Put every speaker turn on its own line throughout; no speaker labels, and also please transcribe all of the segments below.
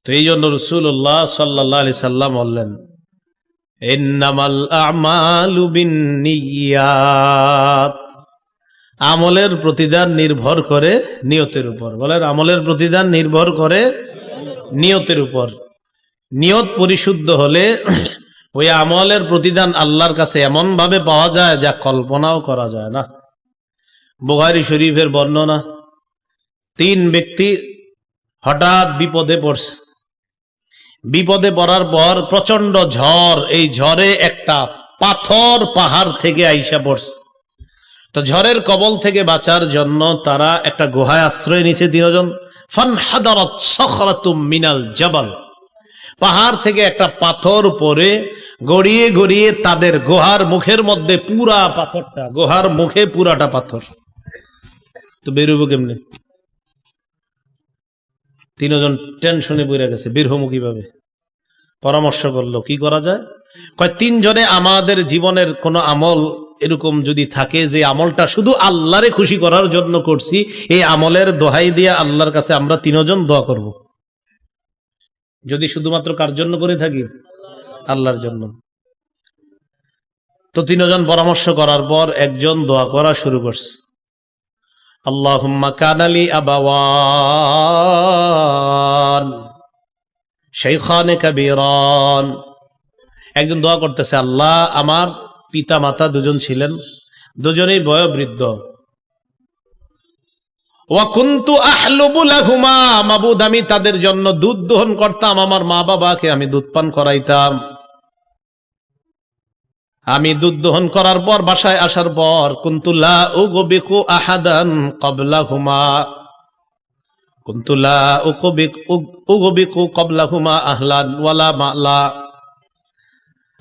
তো এই জন্য রাসূলুল্লাহ সাল্লাল্লাহু আলাইহি সাল্লাম বললেন, ইন্নামাল আমালু বিন্নিয়াত, আমলের প্রতিদান নির্ভর করে নিয়তের উপর। বলেন, আমলের প্রতিদান নির্ভর করে নিয়তের উপর। নিয়ত পরিশুদ্ধ হলে ওই আমলের প্রতিদান আল্লাহর কাছে এমন ভাবে পাওয়া যায় যা কল্পনাও করা যায় না। বুখারী শরীফের বর্ণনা, 3 ব্যক্তি হঠাৎ বিপদে পড়ছে। বিপদে পড়ার পর প্রচন্ড ঝড়, এই ঝড়ে একটা পাথর পাহাড় থেকে আইসা পড়ছে। তো ঝড়ের কবল থেকে বাঁচার জন্য তারা একটা গুহায় আশ্রয় নিছে 3 জন। ফানহাদারাত সাখরাতুম মিনাল জাবাল, পাহাড় থেকে একটা পাথর পড়ে গড়িয়ে গড়িয়ে তাদের গুহার মুখের মধ্যে, পুরা পাথরটা গুহার মুখে, পুরাটা পাথর। তো বেরোবো কেমনে? 3 জন টেনশনে পড়ে গেছে, বের হবো কিভাবে? পরামর্শ করলো কি করা যায়। কয় 3 জনে আমাদের জীবনের কোন আমল এরকম যদি থাকে যে আমলটা শুধু আল্লাহরে খুশি করার জন্য করছি, এই আমলের দোহাই দিয়ে আল্লাহর কাছে আমরা 3 জন দোয়া করব। যদি শুধুমাত্র কার জন্য করে থাকি? আল্লাহর জন্য। তো 3 জন পরামর্শ করার পর একজন দোয়া করা শুরু করছে, আল্লাহুম্মা কানালি আবাওয়ান শাইখানে কাবীরান। একজন দোয়া করতেছে, আল্লাহ আমার পিতা মাতা 2 জন ছিলেন, 2 জনেই বয়োবৃদ্ধ। ওয়া কুনতু আহলুবু লাহুমা, মাবুদ আমি তাদের জন্য দুধ দহন করতাম, আমার মা বাবাকে আমি দুধ পান করাইতাম। আমি দুধ দহন করার পর বাসায় আসার পর কুনতু লা উগবিকু আহাদান ক্বাবলাহুমা, কুনতু লা উগবিকু ক্বাবলাহুমা আহলান ওয়ালা মালা।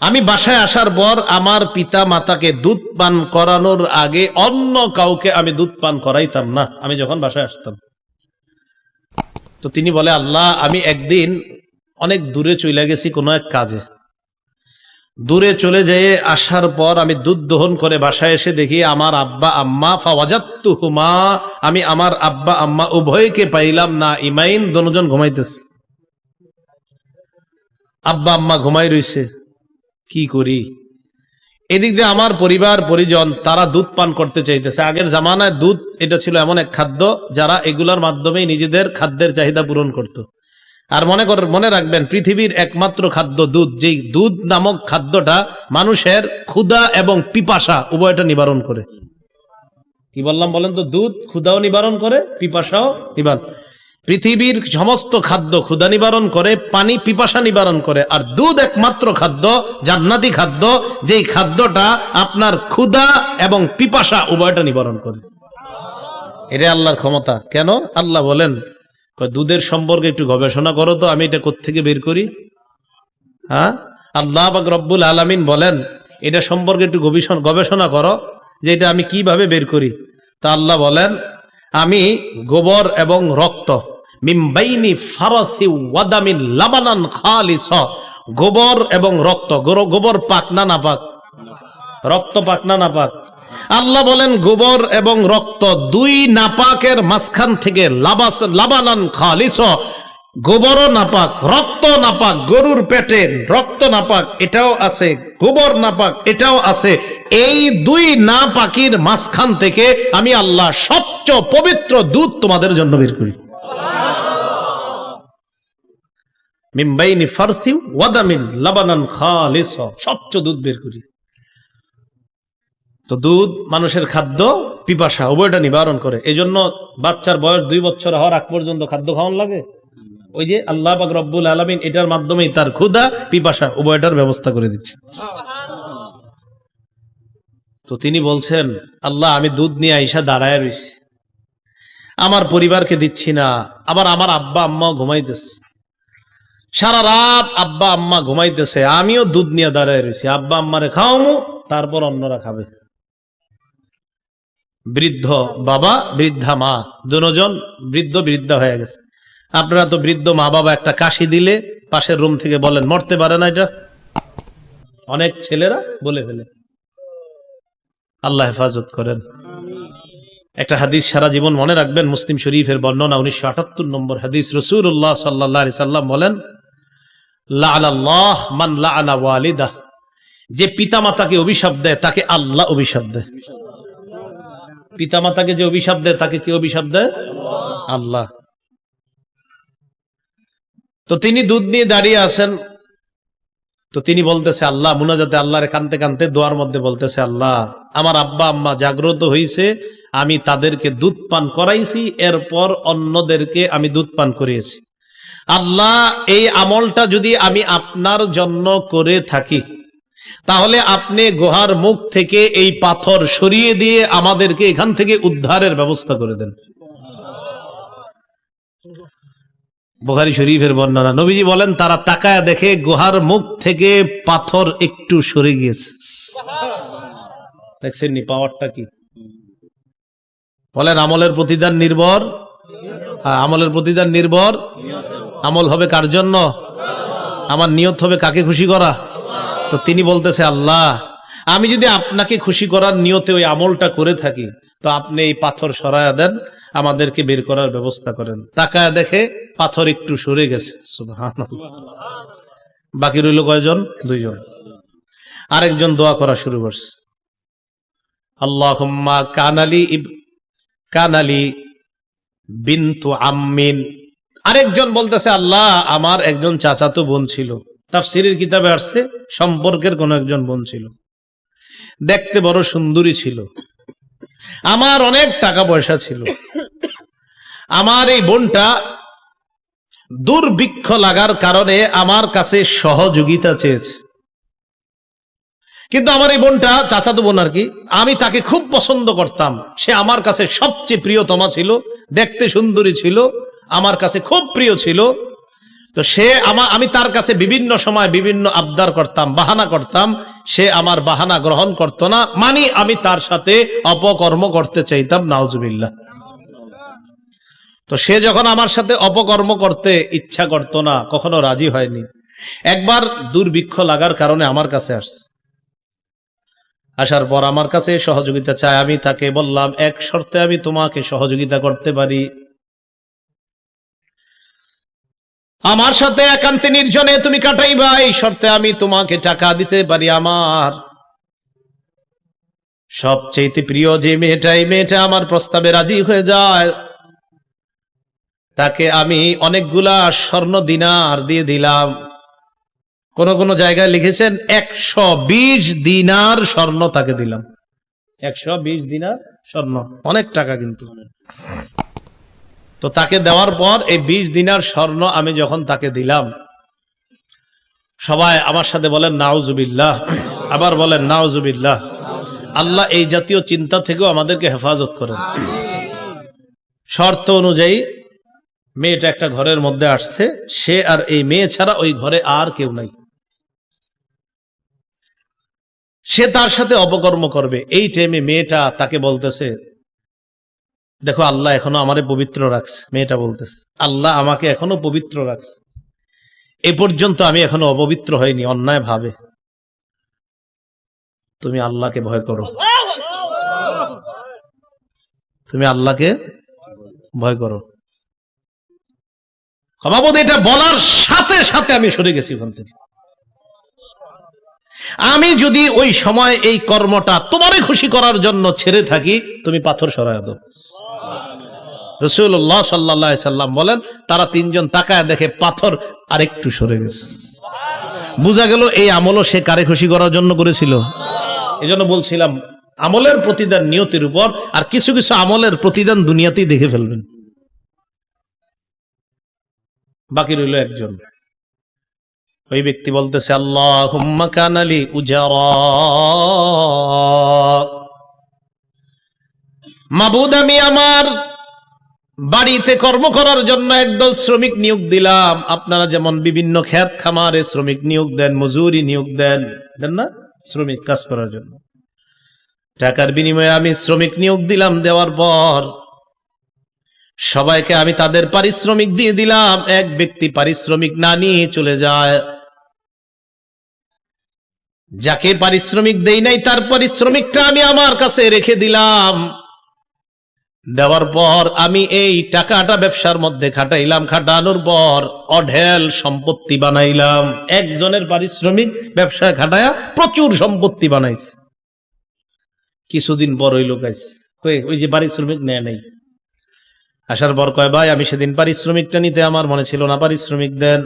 আমি বাসায় আসার পর আমার পিতা মাতাকে দুধ পান করানোর আগে অন্য কাউকে আমি দুধ পান করাইতাম না, আমি যখন বাসায় আসতাম। তো তিনি বলে, আল্লাহ আমি একদিন অনেক দূরে চলে গেছি কোনো এক কাজে। দূরে চলে যেয়ে আসার পর আমি দুধ দহন করে বাসায় এসে দেখি আমার আব্বা আম্মা, ফাওয়াজাতুহুমা, আমি আমার আব্বা আম্মা উভয়কে পাইলাম না ইমাইন, 2 জন ঘুমাইতেছে। আব্বা আম্মা ঘুমাই রইছে, কি করি? এদিক দিয়ে আমার পরিবার পরিজন তারা দুধ পান করতে চাইতেছে। আগের জামানায় দুধ এটা ছিল এমন এক খাদ্য যারা এগুলোর মাধ্যমেই নিজেদের খাদ্যের চাহিদা পূরণ করত। আর মনে রাখবেন, পৃথিবীর একমাত্র খাদ্য দুধ, যেই দুধ নামক খাদ্যটা মানুষের ক্ষুধা এবং পিপাসা উভয়টা নিবারণ করে। কি বললাম বলেন তো? দুধ ক্ষুধাও নিবারণ করে, পিপাসাও নিবারণ। পৃথিবীর সমস্ত খাদ্য ক্ষুধা নিবারণ করে, পানি পিপাসা নিবারণ করে, আর দুধ একমাত্র খাদ্য, জান্নাতি খাদ্য, যেই খাদ্যটা আপনার ক্ষুধা এবং পিপাসা উভয়টা নিবারণ করে। এটা আল্লাহর ক্ষমতা। কেন? আল্লাহ বলেন, দুধের সম্পর্কে একটু গবেষণা করো তো, আমি এটা কোত্থেকে বের করি। হ্যাঁ, আল্লাহ পাক রব্বুল আলামিন বলেন এটা সম্পর্কে একটু গবেষণা করো যে এটা আমি কিভাবে বের করি। তা আল্লাহ বলেন, আমি গোবর এবং রক্ত, মিন বাইনি ফারাসি ওয়া দামিন লাবানান খালিসা, গোবর এবং রক্ত, গোবর পাক না নাপাক? রক্ত পাক না নাপাক? আল্লাহ বলেন গোবর এবং রক্ত 2 নাপাকের মাঝখান থেকে লাবানান খালিসা, গোবরও নাপাক, রক্ত নাপাক। গরুর পেটে রক্ত নাপাক, এটাও আছে, গোবর নাপাক, এটাও আছে। এই 2 নাপাকির মাঝখান থেকে আমি আল্লাহ স্বচ্ছ পবিত্র দুধ তোমাদের জন্য বের করি। মিন বাইনি ফারসি ওয়া দামিন লাবানান খালিসা, স্বচ্ছ দুধ বের করি। তো দুধ মানুষের খাদ্য, পিপাসা উভয়টা নিবারণ করে। এজন্য বাচ্চার বয়স 2 বছর হওয়ার আগ পর্যন্ত খাদ্য খাওয়ান লাগে। ওই যে আল্লাহ পাক রব্বুল আলামিন এটার মাধ্যমেই তার ক্ষুধা পিপাসা উভয়টার ব্যবস্থা করে দিচ্ছে। তো তিনি বলছেন, আল্লাহ আমি দুধ নিয়ে আইসা দাঁড়ায় রইছি, আমার পরিবারকে দিচ্ছি না, আবার আমার আব্বা আম্মা ঘুমাইতেছে, সারা রাত আব্বা আম্মা ঘুমাইতেছে, আমিও দুধ নিয়ে দাঁড়ায় রইছি, আব্বা আম্মারে খাওয়ামু, তারপর অন্যরা খাবে। বৃদ্ধ বাবা, বৃদ্ধা মা, 2 জন বৃদ্ধ বৃদ্ধা হয়ে গেছে। আপনারা তো বৃদ্ধ মা বাবা একটা কাশি দিলে পাশের রুম থেকে বলেন মরতে পারে না, এটা অনেক ছেলেরা বলে ফেলে। আল্লাহ হেফাজত করেন। একটা হাদিস সারা জীবন মনে রাখবেন, মুসলিম শরীফের বর্ণনা 1978 নম্বর হাদিস। রাসূলুল্লাহ সাল্লাল্লাহু আলাইহি সাল্লাম বলেন, লাআনাল্লাহ মান লাআনা ওয়ালিদাহ, যে পিতামাতাকে অভিশাপ দেয় তাকে আল্লাহ অভিশাপ দেয়। পিতামাতাকে যে অভিশাপ দেয় তাকে কে অভিশাপ দেয়? আল্লাহ। তো তিনি দুধ নিয়ে দাঁড়িয়ে আছেন, তো তিনি বলতেছে আল্লাহ, মুনাজাতে আল্লাহরে কানতে কানতে দোয়ার মধ্যে বলতেছে, আল্লাহ আমার আব্বা আম্মা জাগ্রত হয়েছে, আমি তাদেরকে দুধ পান করাইছি, এরপর অন্যদেরকে আমি দুধ পান করিয়েছি। আল্লাহ এই আমলটা যদি আমি আপনার জন্য করে থাকি, তাহলে আপনি গুহার মুখ থেকে এই পাথর সরিয়ে দিয়ে আমাদেরকে এখান থেকে উদ্ধারের ব্যবস্থা করে দেন। বুখারী শরীফের বর্ণনা, নবীজি বলেন তারা তাকায় দেখে গুহার মুখ থেকে পাথর একটু সরে গিয়েছে। দেখছেন নি পাওয়ারটা কি? বলেন আমলের প্রতিদান নির্ভর, আমলের প্রতিদান নির্ভর। আমল হবে কার জন্য? আমার নিয়ত হবে কাকে খুশি করা। তো তিনি বলতেছে আল্লাহ, আমি যদি আপনাকে খুশি করার নিয়তে ওই আমলটা করে থাকি, তো আপনি এই পাথর সরায়া দেন, আমাদেরকে বের করার ব্যবস্থা করেন। তাকায় দেখে পাথর একটু সরে গেছে। সুবহানাল্লাহ। বাকি রইল কয়জন? দুইজন। আরেকজন দোয়া করা শুরু করছে, আল্লাহুম্মা কানালি বিনতু আম্মিন। আরেকজন বলতেছে আল্লাহ আমার একজন চাচাতো বোন ছিল, তাফসীরের কিতাবে আসছে সম্পর্কের কোন একজন বোন ছিল, দেখতে বড় সুন্দরী ছিল, আমার অনেক টাকা পয়সা ছিল, আমার এই বোনটা দুর্ভিক্ষ লাগার কারণে আমার কাছে সহযোগিতা চেয়েছে, কিন্তু আমার এই বোনটা, চাচাতো বোন আর কি, আমি তাকে খুব পছন্দ করতাম, সে আমার কাছে সবচেয়ে প্রিয়তমা ছিল, দেখতে সুন্দরী ছিল, আমার কাছে খুব প্রিয় ছিল। তো সে আমি তার কাছে বিভিন্ন সময় বিভিন্ন আবদার করতাম, বাহানা করতাম, সে আমার বাহানা গ্রহণ করত না, মানে আমি তার সাথে অপকর্ম করতে চাইতাম, নাউজুবিল্লাহ। তো সে যখন আমার সাথে অপকর্ম করতে ইচ্ছা করত না, কখনো রাজি হয়নি, একবার দুর্ভিক্ষ লাগার কারণে আমার কাছে আসছে, আসার পর আমার কাছে সহযোগিতা চায়। আমি তাকে বললাম এক শর্তে আমি তোমাকে সহযোগিতা করতে পারি, আমার সাথে একান্তে নির্জনে তুমি কাটাইবা, এই শর্তে আমি তোমাকে টাকা দিতে পারি। আমার সবচেয়ে প্রিয় যে মেয়েটা, এই মেয়েটা আমার প্রস্তাবে রাজি হয়ে যায়, তাকে আমি অনেকগুলা স্বর্ণ দিনার দিয়ে দিলাম। কোন কোন জায়গায় লিখেছেন 120 দিনার স্বর্ণ তাকে দিলাম। 120 দিনার স্বর্ণ, অনেক টাকা কিন্তু। তো তাকে দেওয়ার পর এই 20 দিনার স্বর্ণ আমি যখন তাকে দিলাম, সবাই আমার সাথে বলেন নাউজুবিল্লাহ, আবার বলেন নাউজুবিল্লাহ। আল্লাহ এই জাতীয় চিন্তা থেকেও আমাদেরকে হেফাজত করেন। শর্ত অনুযায়ী মেয়েটা একটা ঘরের মধ্যে আসছে, সে আর এই মেয়ে ছাড়া ওই ঘরে আর কেউ নাই, সে তার সাথে অপকর্ম করবে। এই টাইমে মেয়েটা তাকে বলতেছে, দেখো আল্লাহ এখনো আমারে পবিত্র রাখছে। মেয়েটা বলতেছে আল্লাহ আমাকে এখনো পবিত্র রাখছে, এ পর্যন্ত আমি এখনো অপবিত্র হয়নি অন্যায় ভাবে। তুমি আল্লাহকে ভয় করো, তুমি আল্লাহকে ভয় করো। ক্ষমাবোধ এটা বলার সাথে সাথে আমি সরে গেছি ওখান থেকে। আমি যদি ওই সময় এই কর্মটা তোমারে খুশি করার জন্য ছেড়ে থাকি, তুমি পাথর সরায় দাও। রাসূলুল্লাহ সাল্লাল্লাহু আলাইহি সাল্লাম বলেন তারা তিনজন তাকায় দেখে পাথর আরেকটু সরে গেছে। বোঝা গেল এই আমলও সে কারে খুশি করার জন্য করেছিল। এজন্য বলছিলাম আমলের প্রতিদান নিয়তের উপর, আর কিছু কিছু আমলের প্রতিদান দুনিয়াতেই দেখে ফেলবেন। বাকি রইল একজন, ওই ব্যক্তি বলতেছে আল্লাহুম্মা কানালি উজারা, মাবুদ আমি আমার বাড়িতে কর্ম করার জন্য একদল শ্রমিক নিয়োগ দিলাম। আপনারা যেমন বিভিন্ন ক্ষেত খামারে শ্রমিক নিয়োগ দেন, মজুরি নিয়োগ দেন, দেন না, শ্রমিক কাজ করার জন্য। টাকার বিনিময়ে আমি শ্রমিক নিয়োগ দিলাম, দেওয়ার পর সবাইকে আমি তাদের পারিশ্রমিক দিয়ে দিলাম। এক ব্যক্তি পারিশ্রমিক না নিয়ে চলে যায়, যাকে পারিশ্রমিক দেই নাই তার পারিশ্রমিকটা আমি আমার কাছে রেখে দিলাম। দেওয়ার পর আমি এই টাকাটা ব্যবসার মধ্যে খাটাইলাম, খাটানোর পর অঢেল সম্পত্তি বানাইলাম। একজনের পারিশ্রমিক ব্যবসা খাটায়া প্রচুর সম্পত্তি বানাইছে। কিছুদিন পর ওই লোক আইছে, ওই যে পারিশ্রমিক নেয় নাই, আসার পর কয় ভাই আমি সেদিন পারিশ্রমিকটা নিতে আমার মনে ছিল না, পারিশ্রমিক দেন।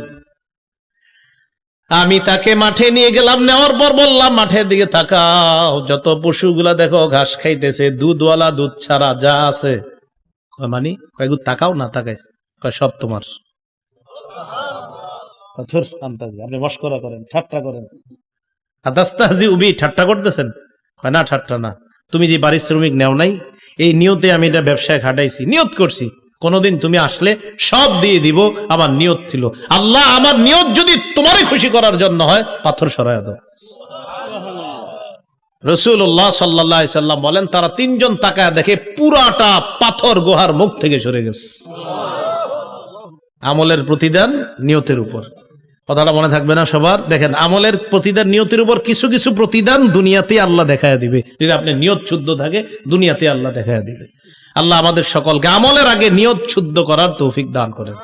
আমি তাকে মাঠে নিয়ে গেলাম, নেওয়ার পর বললাম মাঠের দিকে তাকাও, যত পশুগুলা দেখো ঘাস খাইতেছে, দুধওয়ালা দুধ ছাড়া যা আছে। মানে কয়েক তাকাও না, তাকাইছে, কয় সব তোমার। আপনি মস্করা করেন, ঠাট্টা করেন, ঠাট্টা করতেছেন? না ঠাট্টা না, তুমি যে পারিশ্রমিক নেও নাই, এই নিয়তে আমি এটা ব্যবসায় খাটাইছি, নিয়ত করছি কোনদিন তুমি আসলে সব দিয়ে দিব, আমার নিয়ত ছিল। আল্লাহ আমার নিয়ত যদি তোমারই খুশি করার জন্য হয়, পাথর সরাইয়া দাও। রাসূলুল্লাহ সাল্লাল্লাহু আলাইহি সাল্লাম বলেন, তারা তিনজন তাকায় দেখে পুরাটা পাথর গুহার মুখ থেকে সরে গেছে। আমলের প্রতিদান নিয়তের উপর, কথাটা মনে থাকবে না সবার? দেখেন, আমলের প্রতিদান নিয়তের উপর, কিছু কিছু প্রতিদান দুনিয়াতে আল্লাহ দেখায় দিবে। যদি আপনি নিয়ত শুদ্ধ থাকে, দুনিয়াতে আল্লাহ দেখায় দিবে। আল্লাহ আমাদের সকলকে আমলের আগে নিয়ত শুদ্ধ করার তৌফিক দান করেন।